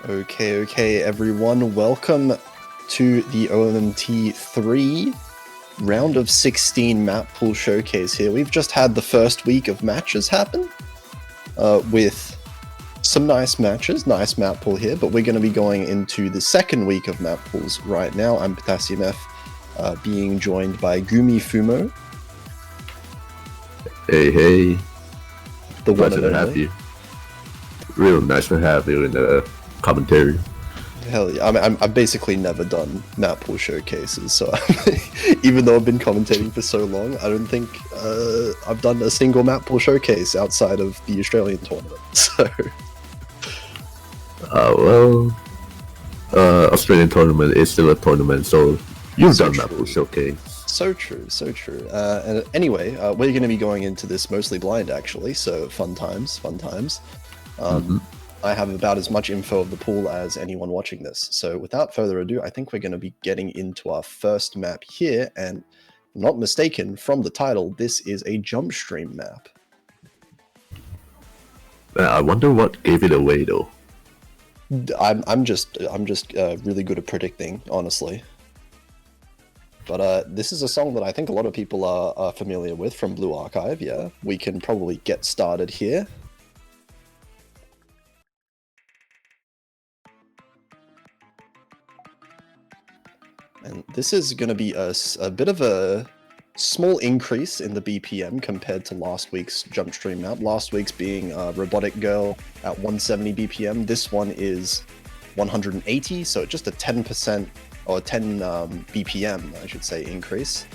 Okay, everyone. Welcome to the OMMT3 round of 16 Mappool showcase here. We've just had the first week of matches happen with some nice matches, nice Mappool here, but we're going to be going into the second week of Mappools right now. I'm Potassium F, being joined by Gumi Fumo. Hey. The one Pleasure to have you. Real nice to have you in the commentary. Hell yeah. I've basically never done Mappool showcases, so even though I've been commentating for so long, I don't think I've done a single Mappool showcase outside of the Australian tournament. So, Australian tournament is still a tournament, so you've done Mappool showcase. So true. And anyway, we're going to be going into this mostly blind, actually, so fun times. I have about as much info of the pool as anyone watching this. So without further ado, I think we're going to be getting into our first map here. And if I'm not mistaken, from the title, this is a jump stream map. I wonder what gave it away, though. I'm just really good at predicting, honestly. But this is a song that I think a lot of people are familiar with from Blue Archive. Yeah, we can probably get started here. And this is going to be a bit of a small increase in the BPM compared to last week's jump stream map. Last week's being Robotic Girl at 170 BPM. This one is 180, so just a 10% or 10 BPM, I should say, increase.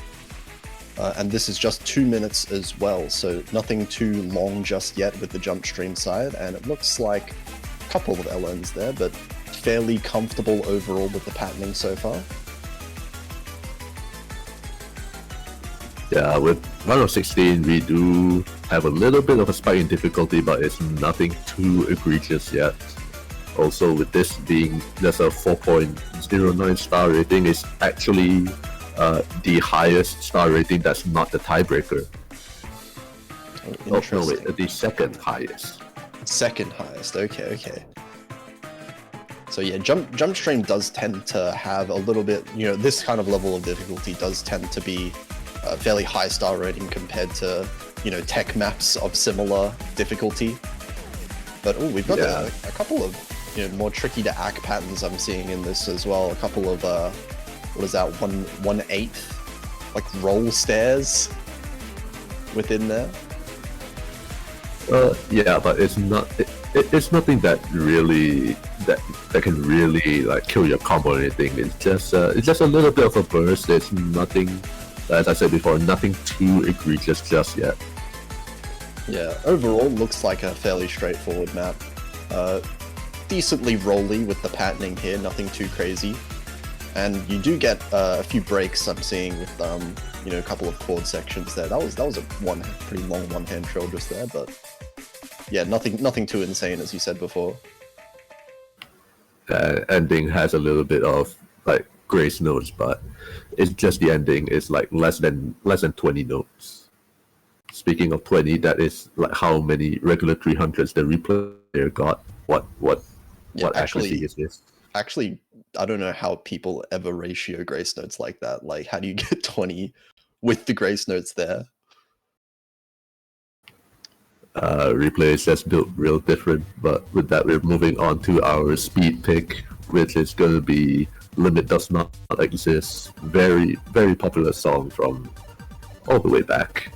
And this is just 2 minutes as well, so nothing too long just yet with the jump stream side, and it looks like a couple of LNs there, but fairly comfortable overall with the patterning so far. Yeah, with round of 16, we do have a little bit of a spike in difficulty, but it's nothing too egregious yet. Also, with this being just a 4.09 star rating, is actually the highest star rating that's not the tiebreaker. Oh, interesting. No, wait, the second highest. Second highest, okay. So yeah, jump stream does tend to have a little bit, this kind of level of difficulty does tend to be a fairly high star rating compared to, tech maps of similar difficulty. But oh, we've got a couple of, more tricky to act patterns I'm seeing in this as well. A couple of, what is that, 1/8, like roll stairs within there. Yeah, but it's not. It's nothing that really that can really like kill your combo or anything. It's just a little bit of a burst. It's nothing, as I said before, nothing too egregious just yet. Yeah, overall looks like a fairly straightforward map. Decently rolly with the patterning here, nothing too crazy. And you do get a few breaks I'm seeing with a couple of chord sections there. That was a pretty long one-hand trill just there, but yeah, nothing too insane as you said before. Ending has a little bit of like grace notes, but it's just the ending is like less than 20 notes. Speaking of 20, that is like how many regular 300s the replayer got. What accuracy is this? Actually, I don't know how people ever ratio grace notes like that. Like, how do you get 20 with the grace notes there? Replay is just built real different, but with that we're moving on to our speed pick, which is going to be Limit Does Not Exist. Very, very popular song from all the way back.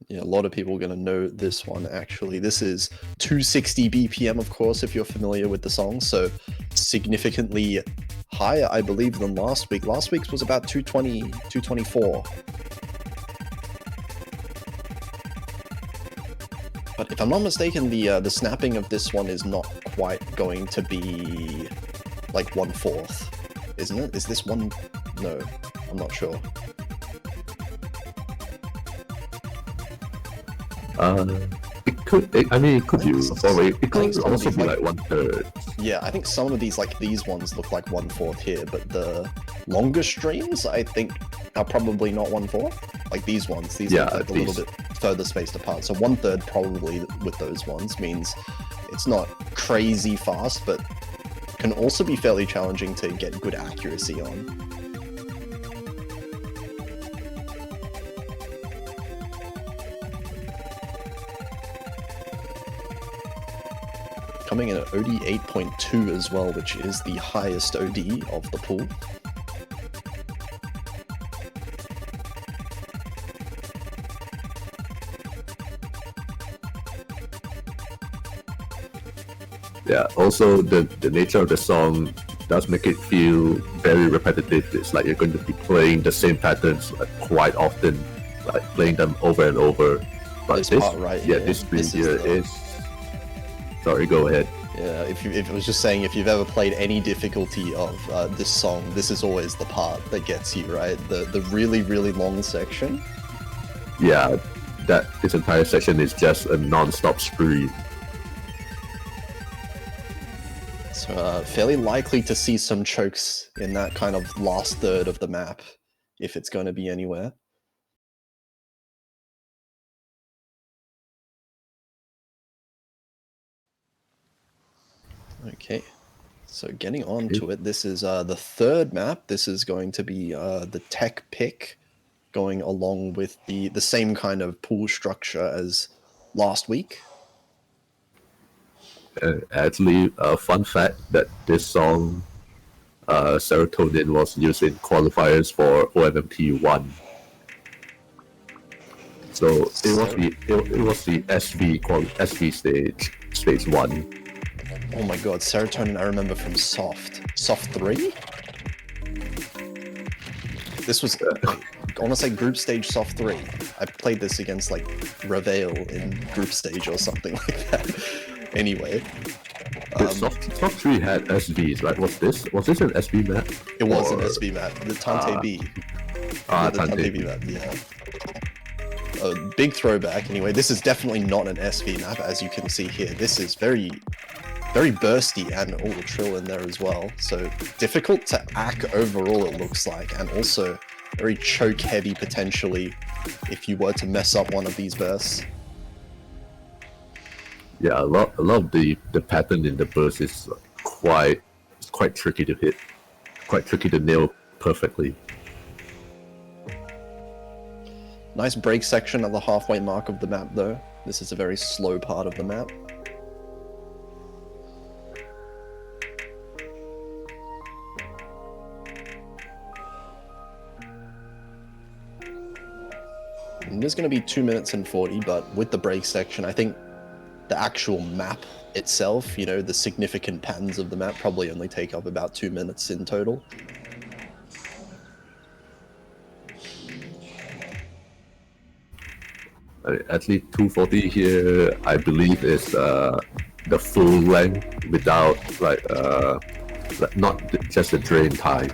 Yeah, a lot of people are going to know this one, actually. This is 260 BPM, of course, if you're familiar with the song, so significantly higher, I believe, than last week. Last week's was about 220, 224. But if I'm not mistaken, the snapping of this one is not quite going to be like 1/4, isn't it? Is this one? No, I'm not sure. It could be. It could also be like 1/3. Yeah, I think some of these ones look like 1/4 here, but the longer streams, I think, are probably not 1/4. Like these ones, are like a little bit further spaced apart. So 1/3 probably with those ones means it's not crazy fast, but can also be fairly challenging to get good accuracy on. Coming in at OD 8.2 as well, which is the highest OD of the pool. Yeah, also the nature of the song does make it feel very repetitive. It's like you're going to be playing the same patterns like, quite often, like playing them over and over. But this part right here, this here is... Sorry, go ahead. Yeah, if I was just saying, if you've ever played any difficulty of this song, this is always the part that gets you, right? The really, really long section. Yeah, this entire section is just a non-stop spree. So fairly likely to see some chokes in that kind of last third of the map, if it's going to be anywhere. Okay, so getting on to it, this is the third map. This is going to be the tech pick, going along with the same kind of pool structure as last week. Actually, a fun fact that this song, Serotonin, was used in qualifiers for OMMT3. So it was the SV stage 1. Oh my god, Serotonin I remember from Soft. Soft 3? This was, I want to say group stage Soft 3. I played this against like Reveil in group stage or something like that. Anyway. Soft 3 had SVs, right? Was this an SV map? It was an SV map. The Tante B. Ah, the Tante B map, yeah. A big throwback anyway. This is definitely not an SV map, as you can see here. This is very bursty and all the trill in there as well. So difficult to act overall, it looks like, and also very choke heavy potentially if you were to mess up one of these bursts. Yeah, a lot of the pattern in the burst is quite tricky to hit, quite tricky to nail perfectly. Nice break section at the halfway mark of the map though. This is a very slow part of the map. And there's going to be 2 minutes and 40, but with the break section, I think the actual map itself, you know, the significant patterns of the map probably only take up about 2 minutes in total. At least 240 here, I believe, is the full length without like not just the drain time.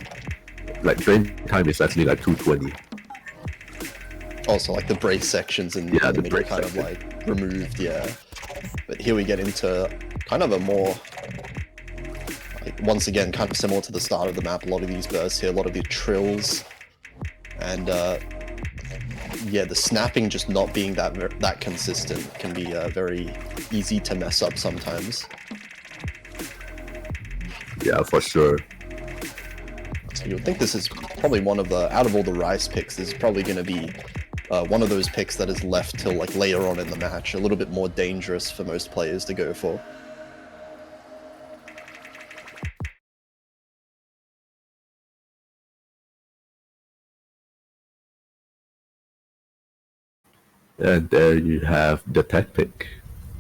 Like drain time is actually like 220. Also, like the break sections in the middle kind of like removed, yeah. But here we get into kind of a more, like, once again, kind of similar to the start of the map. A lot of these bursts here, a lot of the trills, and yeah, the snapping just not being that consistent can be very easy to mess up sometimes. Yeah, for sure. So you'll think this is probably one of the, out of all the Rise picks, this is probably going to be one of those picks that is left till like later on in the match, a little bit more dangerous for most players to go for. And there you have the tech pick.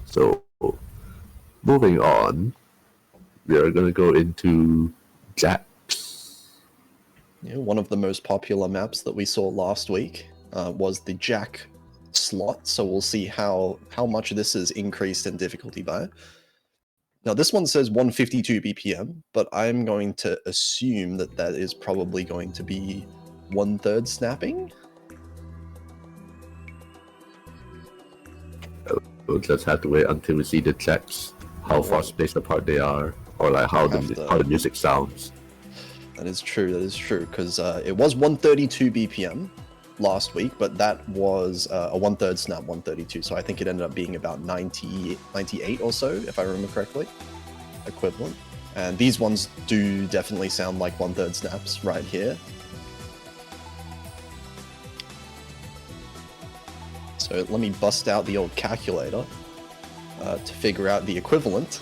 So, moving on, we are going to go into Jacks. Yeah, one of the most popular maps that we saw last week was the Jack slot, so we'll see how much this is increased in difficulty by. Now this one says 152 BPM, but I'm going to assume that that is probably going to be 1/3 snapping. We'll just have to wait until we see the checks, how far spaced apart they are, or like how the music sounds. That is true, because it was 132 BPM last week, but that was a 1/3 snap 132, so I think it ended up being about 98 or so, if I remember correctly, equivalent. And these ones do definitely sound like 1/3 snaps right here. So let me bust out the old calculator to figure out the equivalent.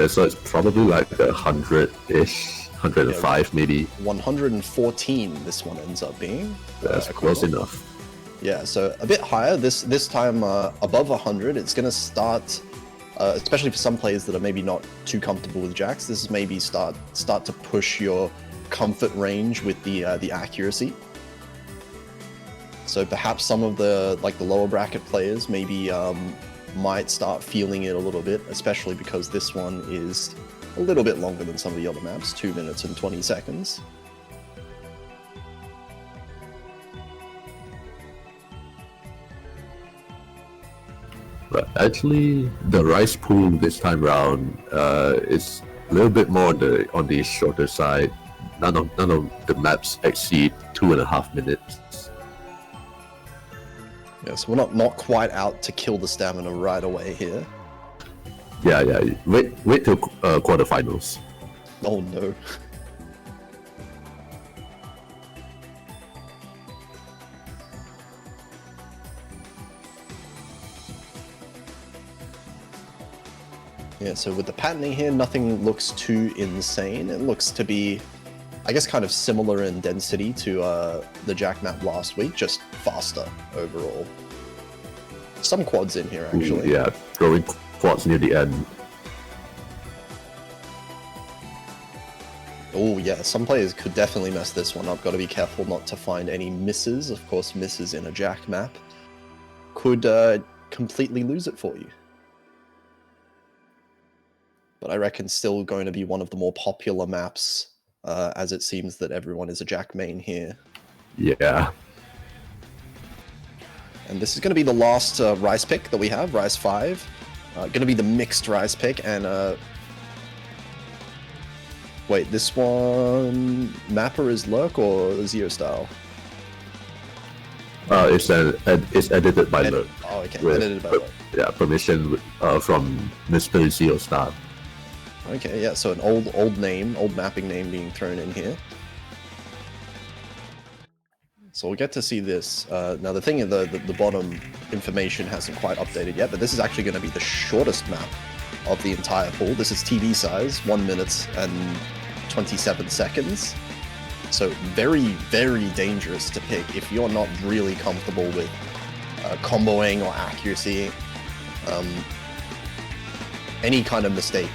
So it's probably like 100-ish, 105 maybe. 114 this one ends up being. That's close enough. Yeah, so a bit higher. This time above 100. It's going to start, especially for some players that are maybe not too comfortable with jacks. This is maybe start to push your comfort range with the accuracy. So perhaps some of the lower bracket players maybe might start feeling it a little bit, especially because this one is a little bit longer than some of the other maps, 2 minutes and 20 seconds. But actually, the rice pool this time around is a little bit more on the shorter side. None of the maps exceed 2.5 minutes. Yeah, so we're not quite out to kill the stamina right away here. Yeah. Wait till quarterfinals. Oh no. Yeah, so with the patterning here, nothing looks too insane. It looks to be, I guess, kind of similar in density to the Jack map last week, just faster overall. Some quads in here, actually. Yeah, throwing spots near the end. Oh yeah, some players could definitely mess this one up. Got to be careful not to find any misses. Of course, misses in a jack map could completely lose it for you. But I reckon still going to be one of the more popular maps, as it seems that everyone is a jack main here. Yeah. And this is going to be the last Rise pick that we have, Rise 5. Going to be the mixed Rise pick, and wait, this one Mapper is Lurk or Zeo Style? It's edited by Lurk. Oh, okay, edited by Lurk. Yeah, permission from Mr. Zeo Star. Okay, yeah, so an old mapping name being thrown in here. So we'll get to see this. Now the thing is, the bottom information hasn't quite updated yet, but this is actually going to be the shortest map of the entire pool. This is TV size, 1 minute and 27 seconds. So very, very dangerous to pick if you're not really comfortable with comboing or accuracy. Any kind of mistake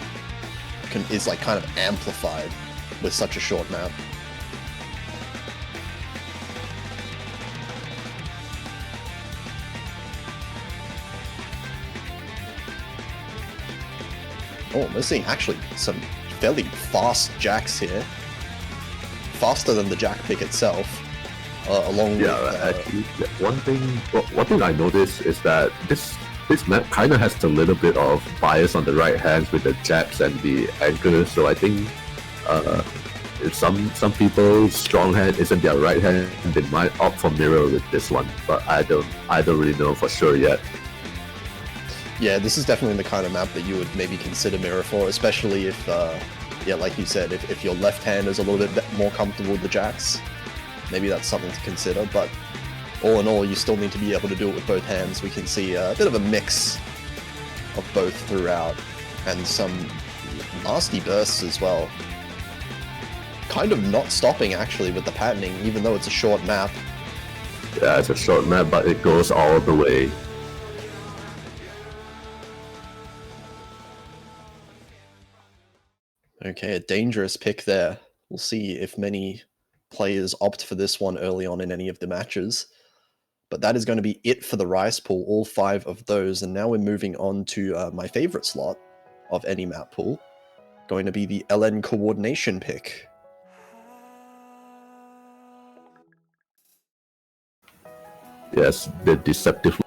is like kind of amplified with such a short map. Oh, we're seeing actually some fairly fast jacks here. Faster than the jack pick itself. Along with... actually, one thing I noticed is that this map kind of has a little bit of bias on the right hands with the jacks and the anchors, so I think if some people's strong hand isn't their right hand, they might opt for mirror with this one, but I don't really know for sure yet. Yeah, this is definitely the kind of map that you would maybe consider mirror for, especially if, yeah, like you said, if your left hand is a little bit more comfortable with the jacks, maybe that's something to consider, but all in all, you still need to be able to do it with both hands. We can see a bit of a mix of both throughout, and some nasty bursts as well. Kind of not stopping, actually, with the patterning, even though it's a short map. Yeah, it's a short map, but it goes all the way. Okay, a dangerous pick there. We'll see if many players opt for this one early on in any of the matches. But that is going to be it for the Rice pool, all 5 of those. And now we're moving on to my favorite slot of any map pool, going to be the LN coordination pick. Yes, the deceptive.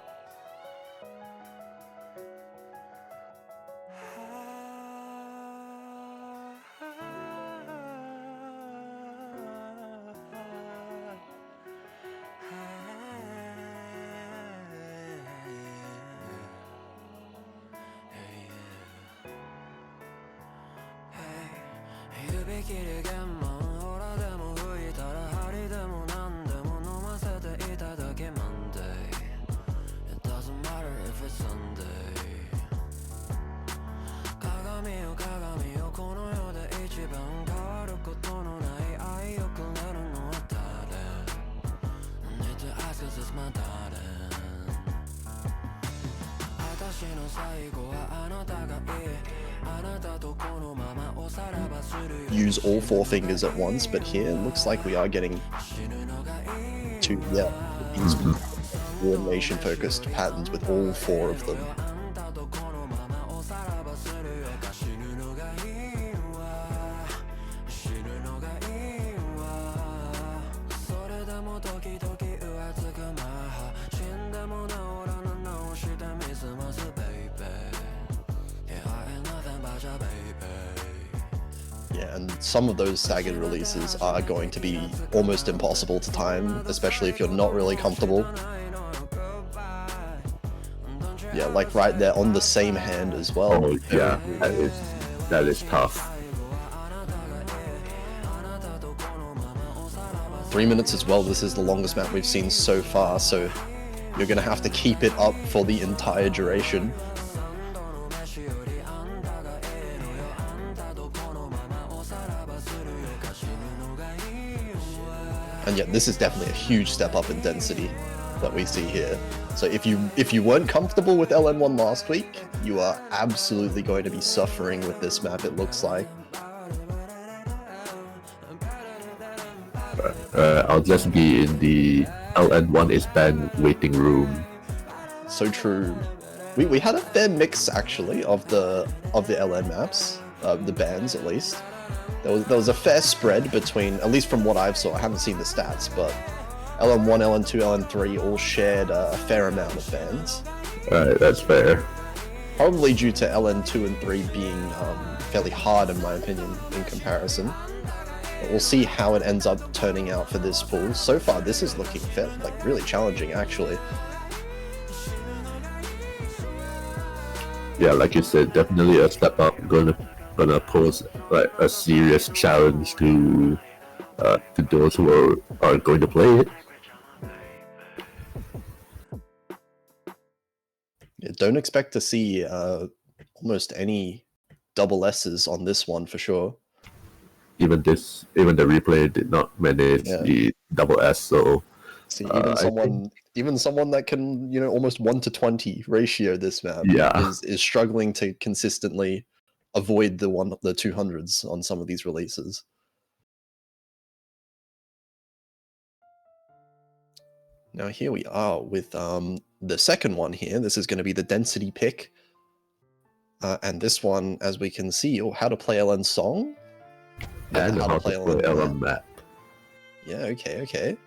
Use all 4 fingers at once, but here it looks like we are getting to, these coordination focused patterns with all 4 of them. Yeah, and some of those staggered releases are going to be almost impossible to time, especially if you're not really comfortable. Yeah, like right there on the same hand as well. Oh yeah, that is tough. 3 minutes as well. This is the longest map we've seen so far, so you're gonna have to keep it up for the entire duration. And yet this is definitely a huge step up in density that we see here. So if you weren't comfortable with LN1 last week, you are absolutely going to be suffering with this map, it looks like. I'll just be in the LN1 is banned waiting room. So true. We had a fair mix actually of the LN maps, the bans at least. There was a fair spread between, at least from what I've saw. I haven't seen the stats, but LN1, LN2, LN3 all shared a fair amount of bans. Alright, that's fair. Probably due to LN2 and 3 being fairly hard in my opinion in comparison. But we'll see how it ends up turning out for this pool. So far, this is looking like really challenging actually. Yeah, like you said, definitely a step up. Gonna pose like a serious challenge to those who are going to play it. Yeah, don't expect to see almost any double S's on this one for sure. Even the replay did not manage the double S, so see even someone that can, almost 1-20 ratio this map is struggling to consistently avoid the 200s on some of these releases. Now here we are with the second one here. This is going to be the density pick. And this one, as we can see, how to play LN song. And how to play LN map. Yeah, okay.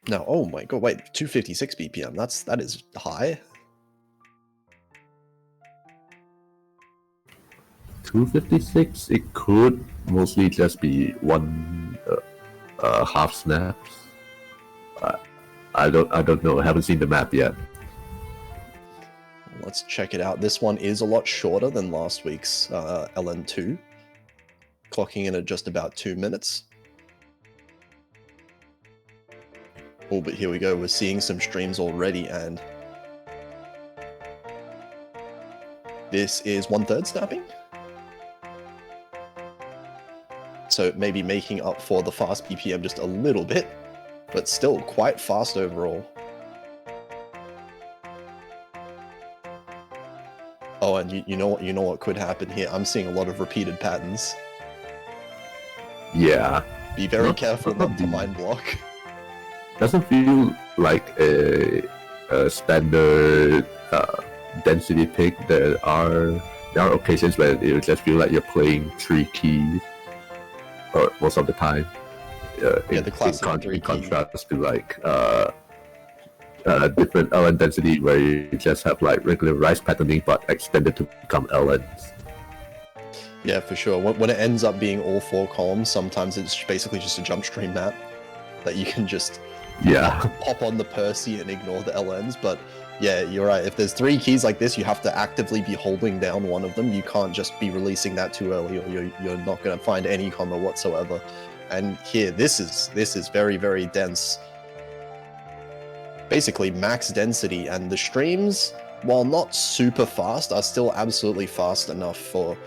Now, oh my god, wait, 256 BPM, that is high. 256, it could mostly just be one half snaps. I don't know. I haven't seen the map yet. Let's check it out. This one is a lot shorter than last week's LN2, clocking in at just about 2 minutes. Oh, but here we go. We're seeing some streams already, and this is 1/3 snapping. So maybe making up for the fast BPM just a little bit, but still quite fast overall. Oh, and you know what could happen here? I'm seeing a lot of repeated patterns. Yeah. Be very careful not to mind block. Doesn't feel like a standard density pick. There are occasions where it just feel like you're playing 3 keys, or most of the time. The classic in contrast to like different LN density where you just have like regular rise patterning but extended to become LNs. Yeah, for sure. When it ends up being all 4 columns, sometimes it's basically just a jump stream map that you can just pop on the Percy and ignore the LNs. But yeah, you're right. If there's 3 keys like this, you have to actively be holding down one of them. You can't just be releasing that too early, or you're not going to find any combo whatsoever. And here, this is very, very dense. Basically max density, and the streams, while not super fast, are still absolutely fast enough for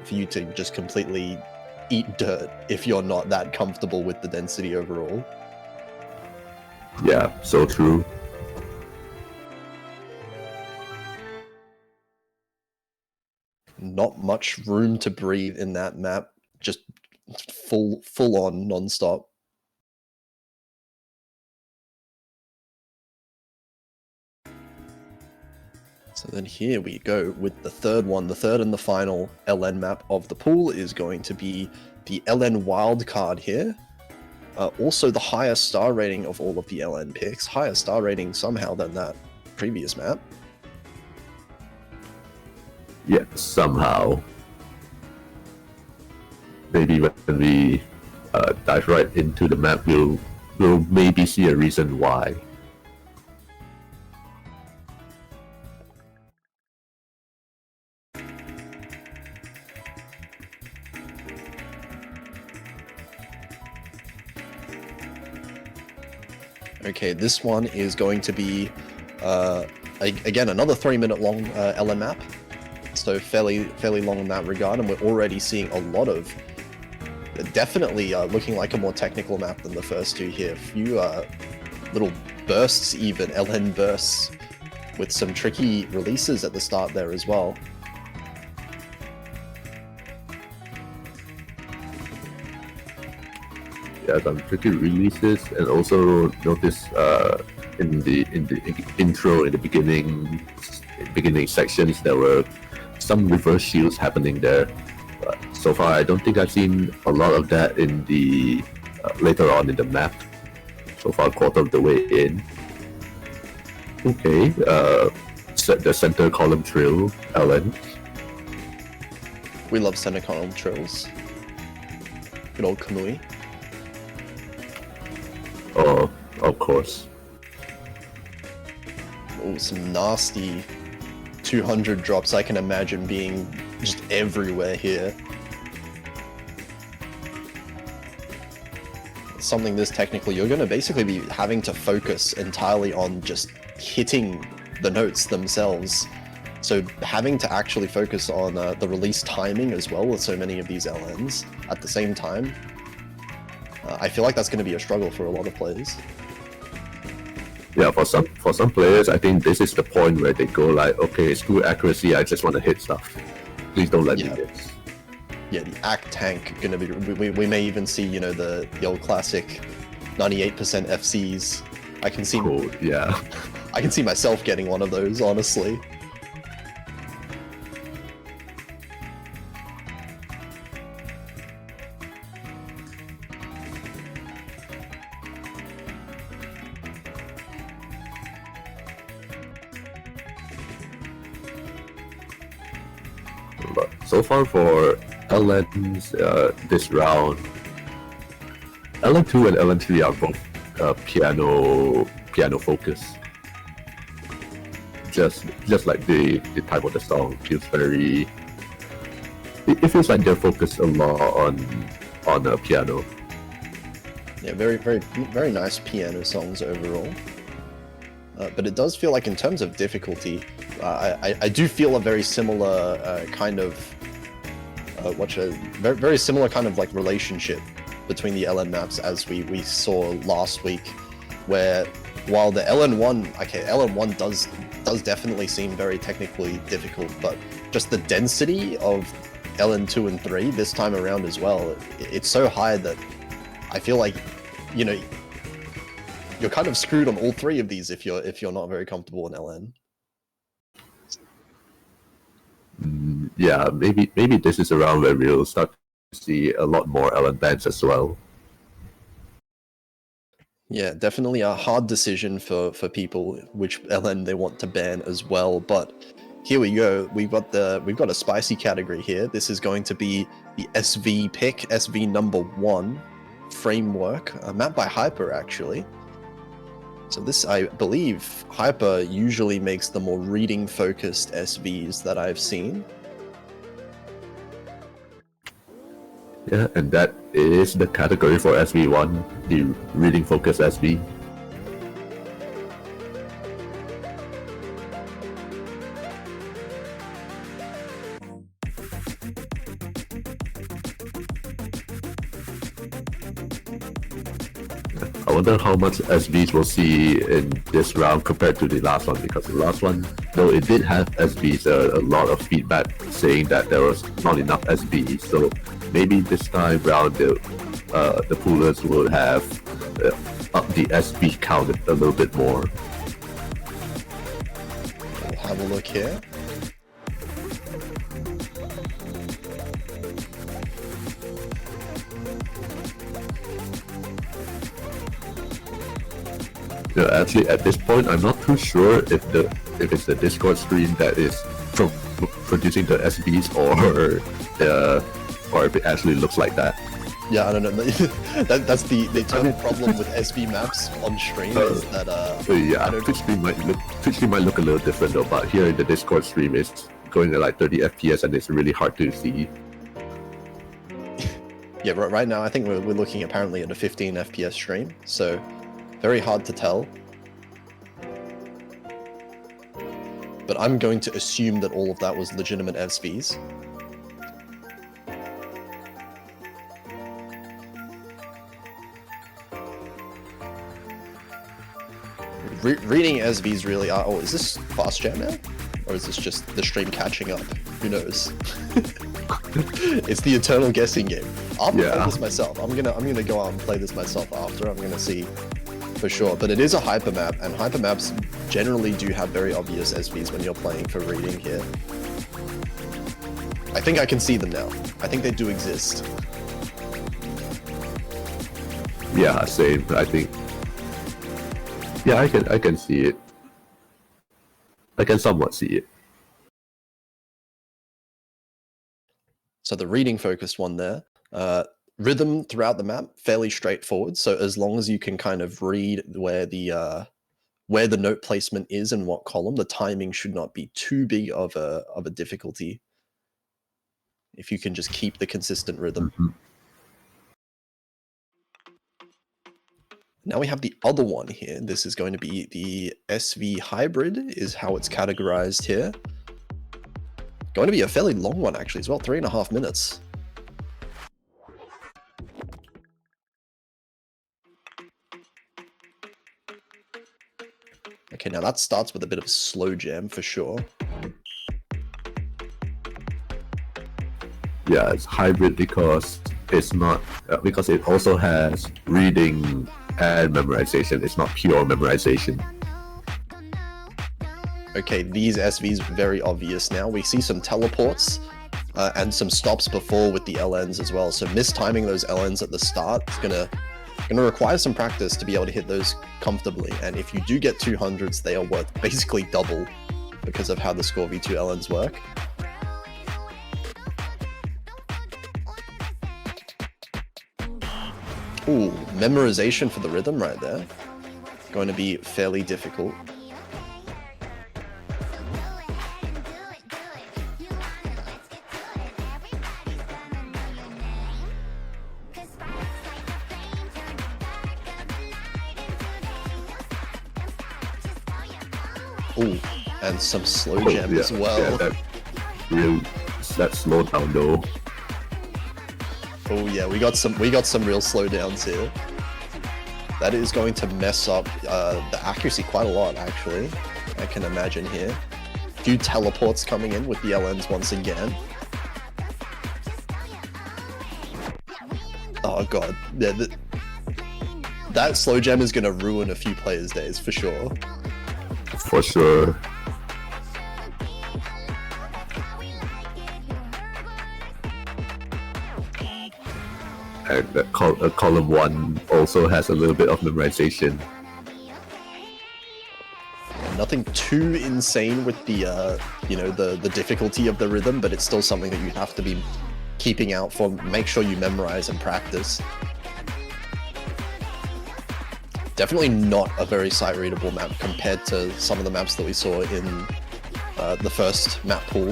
you to just completely eat dirt if you're not that comfortable with the density overall. Yeah, so true. Not much room to breathe in that map, just full on non-stop. So then here we go with the third one. The third and the final LN map of the pool is going to be the LN wildcard here. Also the highest star rating of all of the LN picks. Higher star rating somehow than that previous map. Yeah, somehow. Maybe when we dive right into the map, we'll maybe see a reason why. Okay, this one is going to be, again, another 3-minute long LN map. So fairly long in that regard, and we're already seeing a lot of definitely looking like a more technical map than the first two here. A few little bursts even, LN bursts, with some tricky releases at the start there as well. Yeah, some tricky releases, and also notice in the intro, in the beginning sections, there were some reverse shields happening there. So far, I don't think I've seen a lot of that in the later on in the map. So far, quarter of the way in. Okay, set the center column trill, Ellen. We love center column trills. Good old Kamui. Oh, of course. Oh, some nasty 200 drops I can imagine being just everywhere here. Something this technical, you're going to basically be having to focus entirely on just hitting the notes themselves. So having to actually focus on the release timing as well with so many of these LNs at the same time, I feel like that's going to be a struggle for a lot of players. Yeah, for some players, I think this is the point where they go like, okay, screw accuracy, I just want to hit stuff. Please don't let me miss. Yeah, the ACT tank gonna be. We may even see, you know, the old classic 98% FCs. I can see. Cool, yeah. I can see myself getting one of those, honestly. But so far for LNs this round, LN2 and LN3 are both piano focus. Just like the type of the song feels very. It feels like they're focused a lot on the piano. Yeah, very nice piano songs overall. But it does feel like in terms of difficulty, I do feel a very similar kind of very similar kind of like relationship between the LN maps as we saw last week, where while the LN1 does definitely seem very technically difficult, but just the density of LN2 and 3 this time around as well, it's so high that I feel like, you know, you're kind of screwed on all three of these if you're not very comfortable in LN. Yeah, maybe this is around where we'll start to see a lot more LN bans as well. Yeah, definitely a hard decision for people which LN they want to ban as well. But here we go. We've got a spicy category here. This is going to be the SV pick, SV number 1 framework, map by Hyper actually. So this, I believe, Hyper usually makes the more reading-focused SVs that I've seen. Yeah, and that is the category for SV1, the reading-focused SV. I wonder how much SVs we'll see in this round compared to the last one, because the last one, though it did have SVs, a lot of feedback saying that there was not enough SVs, so maybe this time round the poolers will have up the SV count a little bit more. We'll have a look here. Yeah, actually, at this point, I'm not too sure if it's the Discord stream that is producing the SVs or if it actually looks like that. Yeah, I don't know. That's the eternal problem with SV maps on stream is that yeah, Twitch stream might look a little different though, but here in the Discord stream it's going at like 30 FPS and it's really hard to see. Yeah, right now I think we're looking apparently at a 15 FPS stream, so very hard to tell. But I'm going to assume that all of that was legitimate SVs. reading SVs really are... Oh, is this fast jam now? Or is this just the stream catching up? Who knows? It's the eternal guessing game. I'll play this myself. I'm gonna go out and play this myself after. I'm gonna see for sure. But it is a hyper map, and hyper maps generally do have very obvious SVs when you're playing for reading here. I think I can see them now. I think they do exist. Yeah, same. I think. Yeah, I can see it. I can somewhat see it. So the reading focused one there. Rhythm throughout the map, fairly straightforward. So as long as you can kind of read where the note placement is and what column, the timing should not be too big of a difficulty. If you can just keep the consistent rhythm. Mm-hmm. Now we have the other one here. This is going to be the SV hybrid, is how it's categorized here. Going to be a fairly long one actually as well, 3.5 minutes. Okay, now that starts with a bit of a slow jam for sure. Yeah, it's hybrid because it's not because it also has reading and memorization. It's not pure memorization. Okay, these SVs very obvious now. We see some teleports and some stops before with the LNs as well. So mistiming those LNs at the start is gonna require some practice to be able to hit those comfortably. And if you do get 200s, they are worth basically double because of how the Score V2 LNs work. Ooh, memorization for the rhythm right there. Going to be fairly difficult. Ooh, and some slow jam as well. Yeah, that slow down though. Oh yeah, we got some real slowdowns here. That is going to mess up the accuracy quite a lot, actually. I can imagine here. A few teleports coming in with the LNs once again. Oh god, yeah, that slow jam is going to ruin a few players' days for sure. For sure. And column 1 also has a little bit of memorization. Nothing too insane with the the difficulty of the rhythm, but it's still something that you have to be keeping out for. Make sure you memorize and practice. Definitely not a very sight-readable map compared to some of the maps that we saw in the first map pool.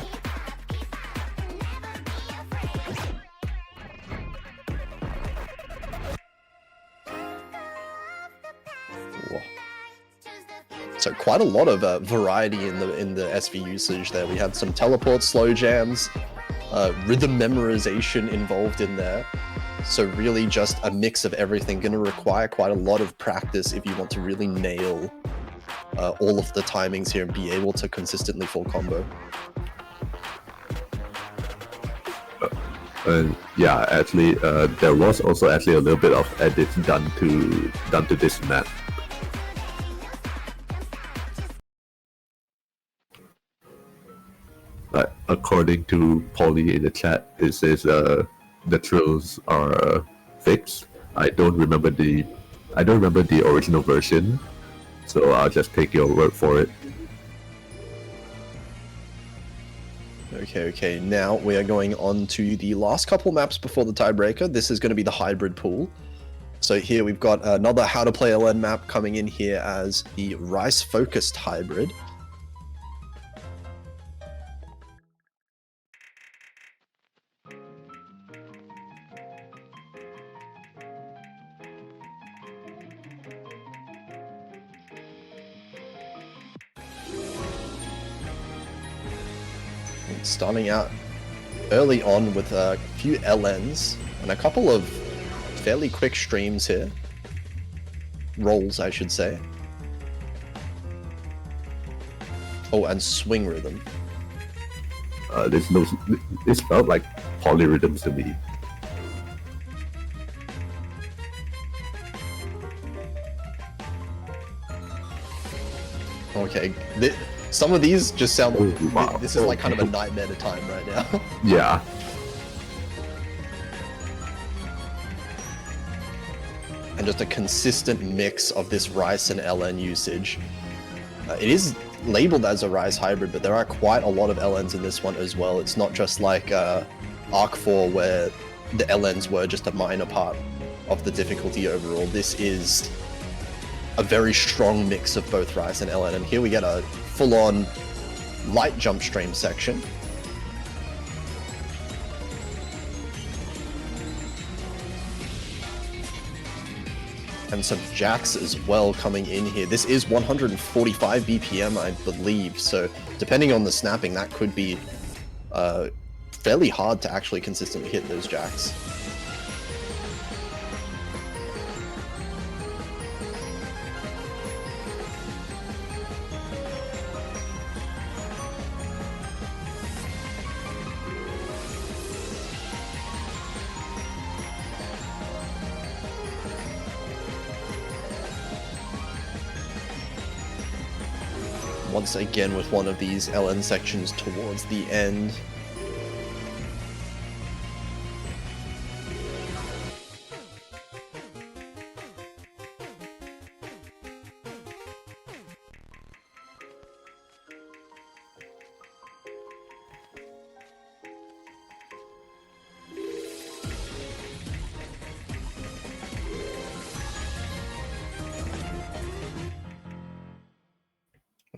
So quite a lot of variety in the SV usage there. We had some teleport slow jams, rhythm memorization involved in there. So really just a mix of everything. Going to require quite a lot of practice if you want to really nail all of the timings here and be able to consistently full combo. Yeah, actually, there was also actually a little bit of edits done to this map. But according to Polly in the chat, it says the trills are fixed. I don't remember the original version, so I'll just take your word for it. Okay, now we are going on to the last couple maps before the tiebreaker. This is going to be the hybrid pool. So here we've got another how to play LN map coming in here as the Rice focused hybrid. Starting out early on with a few LNs and a couple of fairly quick streams here. Rolls, I should say. Oh, and swing rhythm. This felt like polyrhythms to me. Okay, some of these just sound. Oh, wow. This is like kind of a nightmare to time right now. Yeah. And just a consistent mix of this Rice and LN usage. It is labeled as a Rice hybrid, but there are quite a lot of LNs in this one as well. It's not just like Arc 4 where the LNs were just a minor part of the difficulty overall. This is a very strong mix of both Rice and LN, and here we get a full-on light jump stream section. And some jacks as well coming in here. This is 145 BPM, I believe, so depending on the snapping, that could be fairly hard to actually consistently hit those jacks. Once again with one of these LN sections towards the end.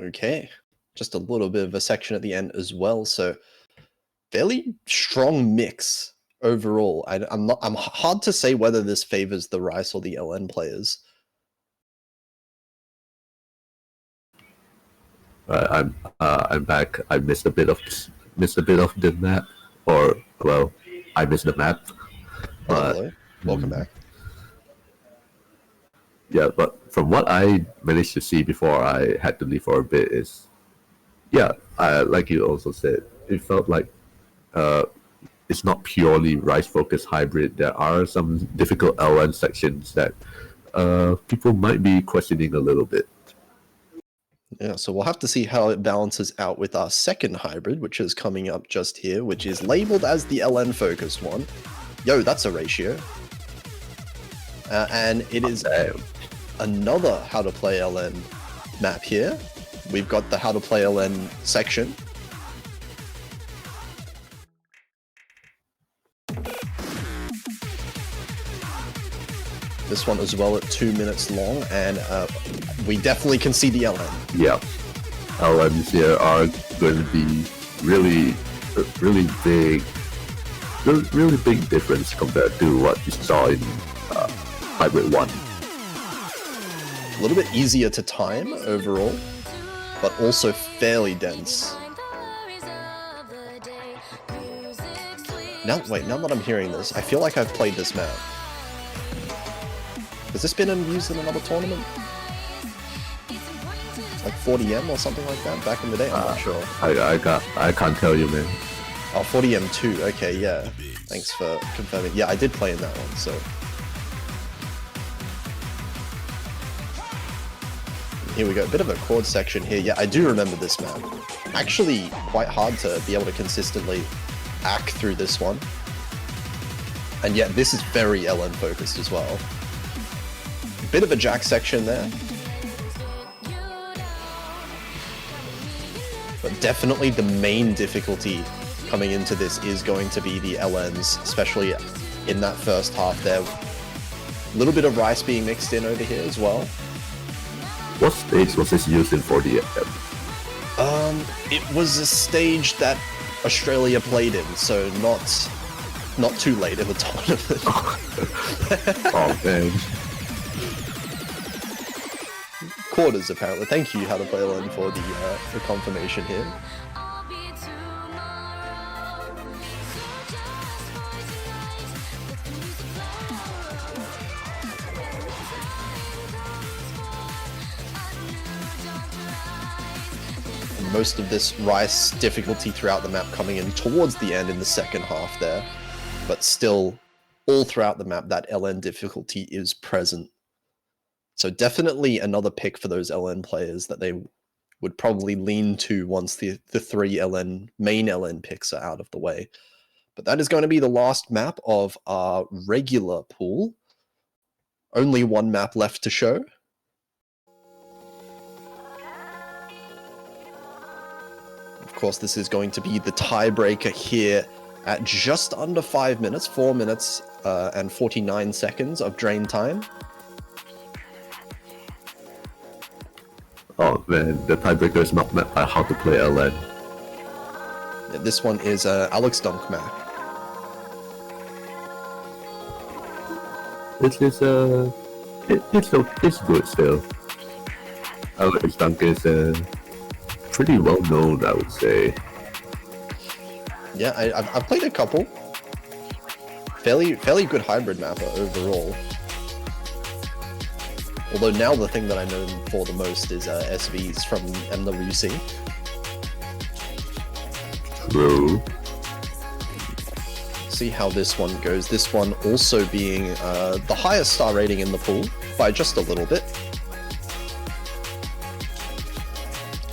Okay, just a little bit of a section at the end as well, so fairly strong mix overall. I'm hard to say whether this favors the Rice or the LN players. I'm back. I missed a bit of the map, or well, I missed the map. Hello, welcome back. Yeah, but from what I managed to see before I had to leave for a bit is, yeah, like you also said, it felt like it's not purely Rice-focused hybrid. There are some difficult LN sections that people might be questioning a little bit. Yeah, so we'll have to see how it balances out with our second hybrid, which is coming up just here, which is labeled as the LN-focused one. Yo, that's a ratio. And it is another How to Play LN map here. We've got the How to Play LN section. This one as well at 2 minutes long, and we definitely can see the LN. Yeah, LNs here are going to be really big difference compared to what you saw in Hybrid 1. A little bit easier to time overall, but also fairly dense. Now that I'm hearing this, I feel like I've played this map. Has this been used in another tournament? Like 40M or something like that back in the day? I'm not sure. I can't tell you, man. Oh, 40M2. Okay, yeah. Thanks for confirming. Yeah, I did play in that one, so. Here we go. A bit of a chord section here. Yeah, I do remember this map. Actually, quite hard to be able to consistently act through this one. And yet, this is very LN focused as well. Bit of a jack section there. But definitely the main difficulty coming into this is going to be the LNs, especially in that first half there. A little bit of Rice being mixed in over here as well. What stage was this used in 40M? It was a stage that Australia played in, so not too late in the tournament. Oh man. Quarters apparently. Thank you, How to Play LN, for the confirmation here. most of this rice difficulty throughout the map coming in towards the end in the second half there. But still, all throughout the map, that LN difficulty is present. So definitely another pick for those LN players that they would probably lean to once the three main LN picks are out of the way. But that is going to be the last map of our regular pool. Only one map left to show. Of course, this is going to be the tiebreaker here at just under 5 minutes, 4 minutes and 49 seconds of drain time. Oh man, the tiebreaker is not meant by how to play LN. Yeah, this one is Alex Dunk map. It's good still. Alex Dunk is pretty well known, I would say. Yeah, I've played a couple. Fairly good hybrid mapper overall. Although now the thing that I know him for the most is SVs from MWC. True. See how this one goes. This one also being the highest star rating in the pool by just a little bit.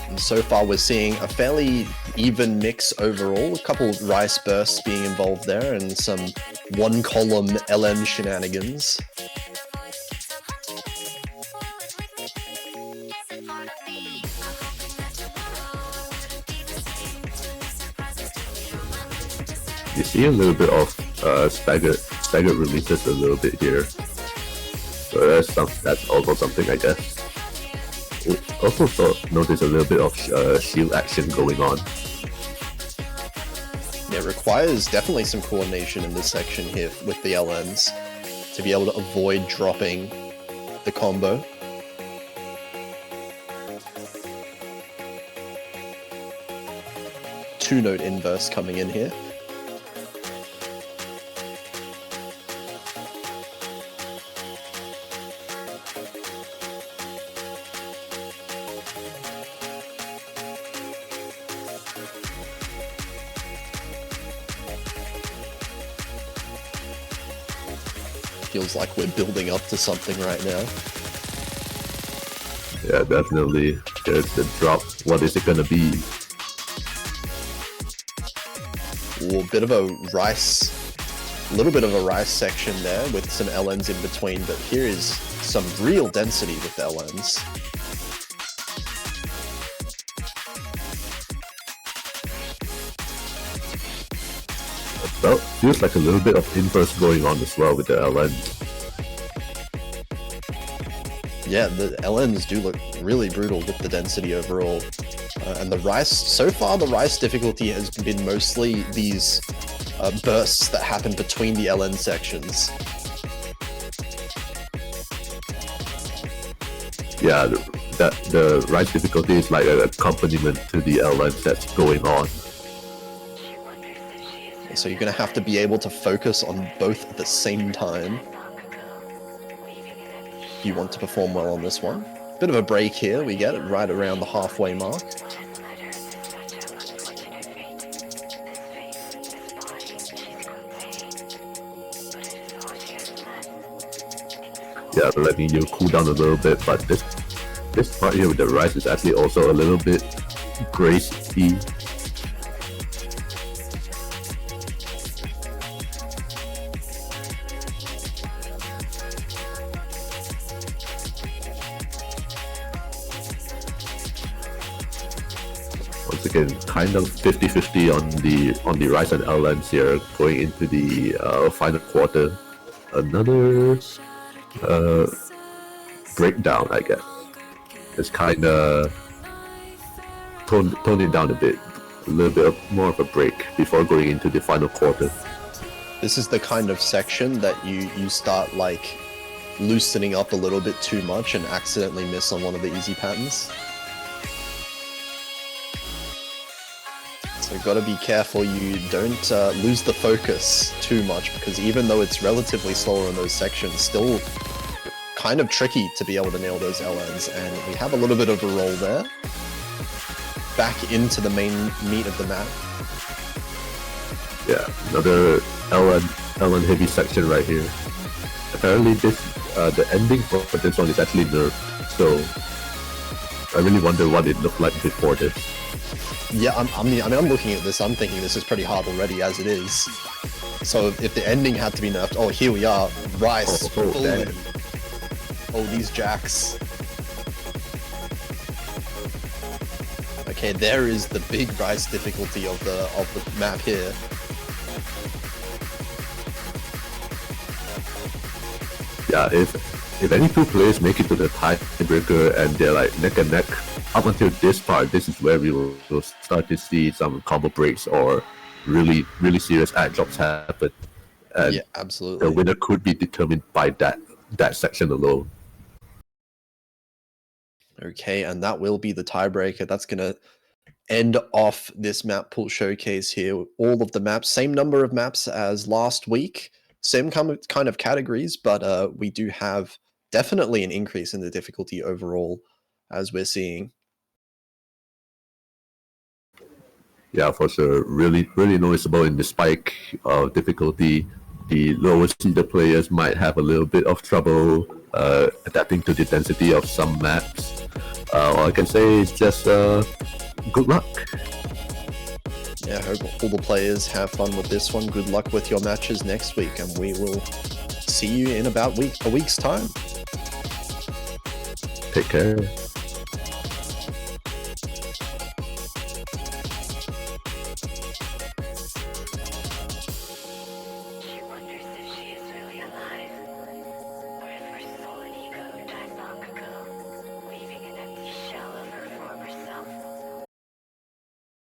And so far we're seeing a fairly even mix overall. A couple of rice bursts being involved there and some one-column LN shenanigans. You see a little bit of staggered releases a little bit here. So that's also something, I guess. Also notice a little bit of shield action going on. Yeah, it requires definitely some coordination in this section here with the LNs to be able to avoid dropping the combo. Two-note inverse coming in here. Feels like we're building up to something right now. Yeah, definitely. There's the drop. What is it gonna be? Ooh, a little bit of a rice section there with some LNs in between, but here is some real density with LNs. Well, feels like a little bit of inverse going on as well with the LN. Yeah, the LNs do look really brutal with the density overall. And the rice, so far the rice difficulty has been mostly these bursts that happen between the LN sections. Yeah, the rice difficulty is like an accompaniment to the LN that's going on. So you're going to have to be able to focus on both at the same time if you want to perform well on this one. Bit of a break here, we get it right around the halfway mark. Yeah, letting you cool down a little bit, but this part here with the rice is actually also a little bit grace-y. Once again, kind of 50-50 on the rice and LNs here going into the final quarter. Another breakdown, I guess. It's kind of tone it down a bit, a little bit more of a break before going into the final quarter. This is the kind of section that you start like loosening up a little bit too much and accidentally miss on one of the easy patterns. So you've got to be careful you don't lose the focus too much, because even though it's relatively slower in those sections, still kind of tricky to be able to nail those LNs, and we have a little bit of a roll there. back into the main meat of the map. Yeah, another L1 heavy section right here. Apparently this the ending for this one is actually nerfed, so I really wonder what it looked like before this. Yeah, I'm looking at this, I'm thinking this is pretty hard already as it is. So if the ending had to be nerfed, oh, here we are, Rice, fully. Oh, these jacks. Okay, there is the big Rice difficulty of the map here. Yeah, if any two players make it to the tiebreaker and they're like neck and neck, up until this part, this is where we will start to see some combo breaks or really serious ad drops happen. And yeah, absolutely. the winner could be determined by that section alone. Okay, and that will be the tiebreaker. That's gonna end off this map pool showcase here. All of the maps, same number of maps as last week, same kind of categories, but we do have definitely an increase in the difficulty overall, as we're seeing. Yeah, for sure. Really noticeable in the spike of difficulty. The lowest seeded players might have a little bit of trouble adapting to the density of some maps. All I can say is just good luck. Yeah, I hope all the players have fun with this one. Good luck with your matches next week, and we will see you in about a week's time. Take care.